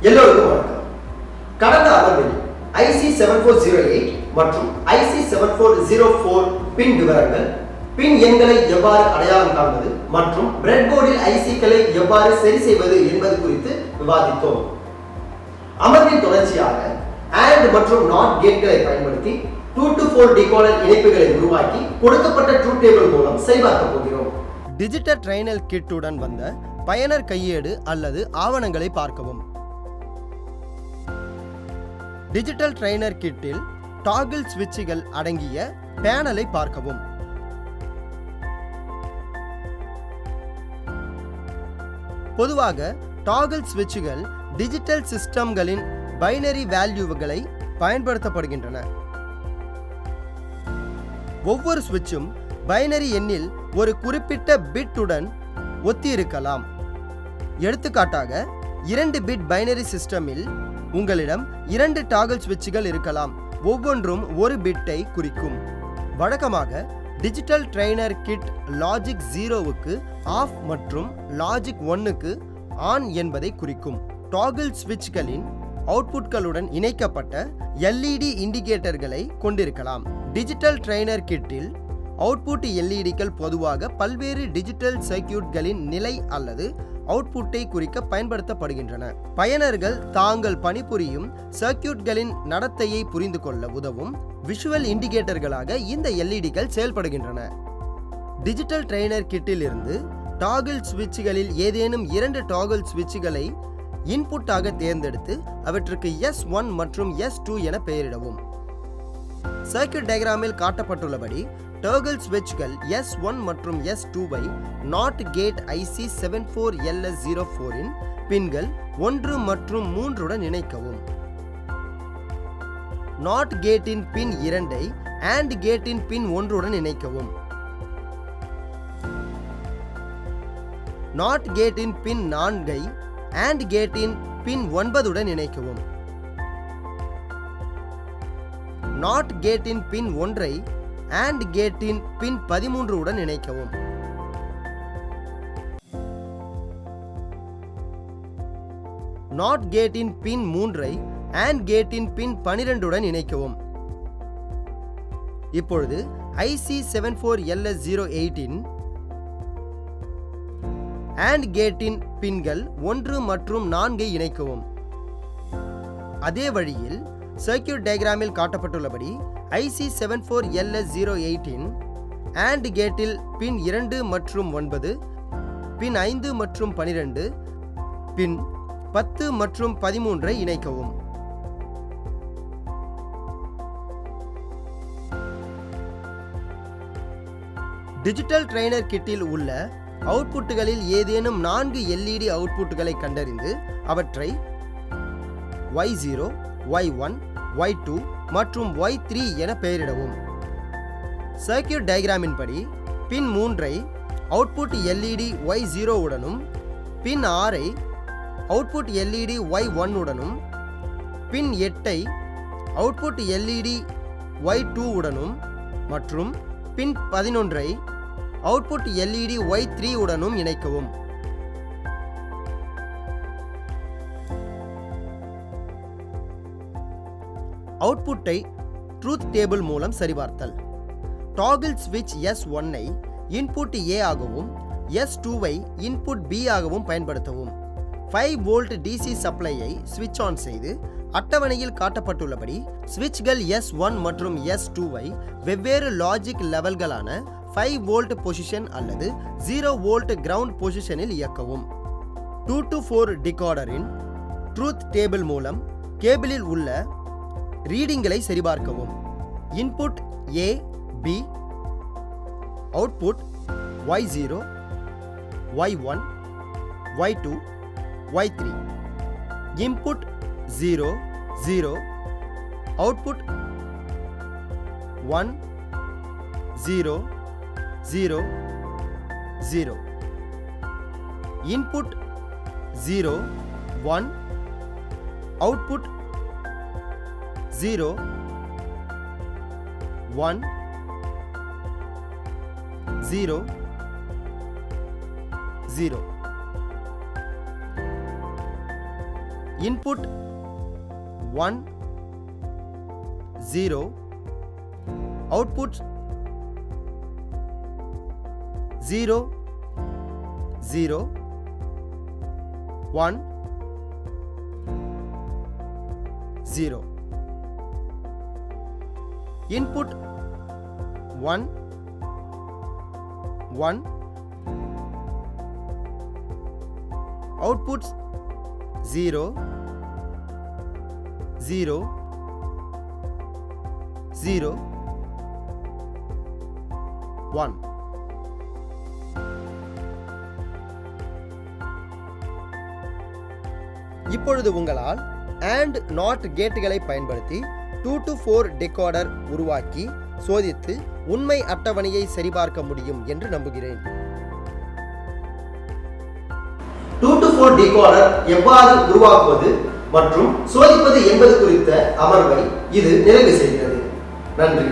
எல்லோருக்கும் வணக்கம். கடந்த அமர்வில் ஐசி 7408 மற்றும் ஐசி 7404 பின் விவரங்கள், பின் எண்களை எவ்வாறு அடையாளம் காண்பது மற்றும் பிரெட்போர்டில் ஐசிக்களை எவ்வாறு சரி செய்வது என்பது குறித்து விவாதித்தோம். அமர்வின் தொடர்ச்சியாக AND மற்றும் NOT கேட்களை பயன்படுத்தி 2 to 4 டிகோடர் இணைப்புகளை உருவாக்கி கொடுக்கப்பட்ட ட்ரூத் டேபிள் மூலம் சரிபார்க்க போகிறோம். டிஜிட்டல் ட்ரைனல் கிட்டுடன் வந்த பயனர் கையேடு அல்லது ஆவணங்களை பார்க்கவும். டிஜிட்டல் ட்ரைனர் கிட்டில் டாகிள் ஸ்விட்சுகள் அடங்கிய பேனலை பார்க்கவும். பொதுவாக டாகிள் ஸ்விட்சுகள் டிஜிட்டல் சிஸ்டம்களின் பைனரி வேல்யூகளை பயன்படுத்தப்படுகின்றன. ஒவ்வொரு ஸ்விட்சும் பைனரி எண்ணில் ஒரு குறிப்பிட்ட பிட்டுடன் ஒத்திருக்கலாம். எடுத்துக்காட்டாக 2 பிட் பைனரி சிஸ்டமில் உங்களிடம் 2 டாகிள் ஸ்விட்சுகள் இருக்கலாம். ஒவ்வொன்றும் ஒரு பிட்டை குறிக்கும். வழக்கமாக டிஜிட்டல் ட்ரைனர் கிட் லாஜிக் 0க்கு ஆஃப் மற்றும் லாஜிக் 1க்கு ஆன் என்பதை குறிக்கும். டாகிள் ஸ்விட்ச்களின் அவுட்புட்களுடன் இணைக்கப்பட்ட LED இண்டிகேட்டர்களை கொண்டிருக்கலாம். டிஜிட்டல் ட்ரைனர் கிட்டில் அவுட்புட் LEDக்கள் பொதுவாக பல்வேறு டிஜிட்டல் சர்க்யூட்களின் நிலை அல்லது அவுட்புட்டை குறிக்க பயன்படுத்தப்படுகின்றன. பயனர்கள் தாங்கள் பணிபுரியும் சர்க்யூட்களின் நடத்தையை புரிந்து கொள்ள உதவும் விஷுவல் இண்டிகேட்டர்களாக இந்த LEDக்கள் செயல்படுகின்றன. டிஜிட்டல் ட்ரைனர் கிட்டில் இருந்து டாகிள் ஸ்விட்சுகளில் ஏதேனும் 2 டாகிள் ஸ்விட்சுகளை இன்புட்டாக தேர்ந்தெடுத்து அவற்றுக்கு S1 மற்றும் S2 என பெயரிடவும். சர்க்யூட் டயக்ராமில் காட்டப்பட்டுள்ளபடி டாகிள் ஸ்விட்ச்கள் S1 மற்றும் S2வை NOT கேட் ஐசி 74LS04 இன் பின்கள் 1 மற்றும் 3 உடன் இணைக்கவும். NOT கேட்டின் பின் 2ஐ AND கேட்டின் பின் 1 உடன் இணைக்கவும். NOT கேட்டின் பின் 4ஐ AND கேட்டின் பின் 9 உடன் இணைக்கவும். NOT கேட்டின் பின் 1ஐ AND கேட்டின் பின் 13 உடன் இணைக்கவும். NOT கேட்டின் பின் 3ஐ AND கேட்டின் பின் 12 உடன் இணைக்கவும். இப்பொழுது ஐசி 74LS08 இன் AND கேட்டின் பின்கள் 1 மற்றும் 4ஐ இணைக்கவும். அதே வழியில் சர்க்யூட் டயக்ராமில் காட்டப்பட்டுள்ளபடி ஐசி 74LS08 இன் AND கேட்டில் பின் 2 மற்றும் 9, பின் 5 மற்றும் 12, பின் 10 மற்றும் 13ஐ இணைக்கவும். டிஜிட்டல் ட்ரைனர் கிட்டில் உள்ள அவுட்புட்டுகளில் ஏதேனும் 4 LED அவுட்புட்டுகளை கண்டறிந்து அவற்றை Y0, Y1, Y2 மற்றும் Y3 என பெயரிடவும். சர்க்யூட் டயக்ராமின் படி பின் 3ஐ அவுட்புட் LED Y0 உடனும், பின் 6ஐ அவுட்புட் LED Y1 உடனும், பின் 8ஐ அவுட்புட் LED Y2 உடனும் மற்றும் பின் 11ஐ அவுட்புட் LED Y3 உடனும் இணைக்கவும். அவுட்புட்டை ட்ரூத் டேபிள் மூலம் சரிபார்த்தல். டாகிள் ஸ்விட்ச் S1ஐ இன்புட் A ஆகவும் S2வை இன்புட் B ஆகவும் பயன்படுத்தவும். 5 வோல்ட் DC சப்ளையை ஸ்விட்ச் ஆன் செய்து அட்டவணையில் காட்டப்பட்டுள்ளபடி ஸ்விட்ச்கள் S1 மற்றும் S2வை வெவ்வேறு லாஜிக் லெவல்களான 5 வோல்ட் பொசிஷன் அல்லது 0 வோல்ட் கிரவுண்ட் பொசிஷனில் இயக்கவும். 2 to 4 டிகோடரின் ட்ரூத் டேபிள் மூலம் கேபிளில் உள்ள ரீடிங்களை சரிபார்க்கவும். Input A, B, output Y0, Y1, Y2, Y3. Input 0, 0, output 1, 0, 0, 0. Input 0, 1, output 0, 1, 0, 0. input 1 0 output 0 0 1 0 input 1 1 outputs 0 0 0 1 இப்பொழுது உங்களால் AND NOT கேட்டுகளை பயன்படுத்தி 2 to 4 டெகோடர் உருவாக்கி சோதித்து உண்மை அட்டவணையை சரிபார்க்க முடியும் என்று நம்புகிறேன். 2 to 4 டிகோடர் எவ்வாறு உருவாக்குவது மற்றும் சோதிப்பது என்பது குறித்த அமர்வை இது நிறைவு செய்கிறது. நன்றி.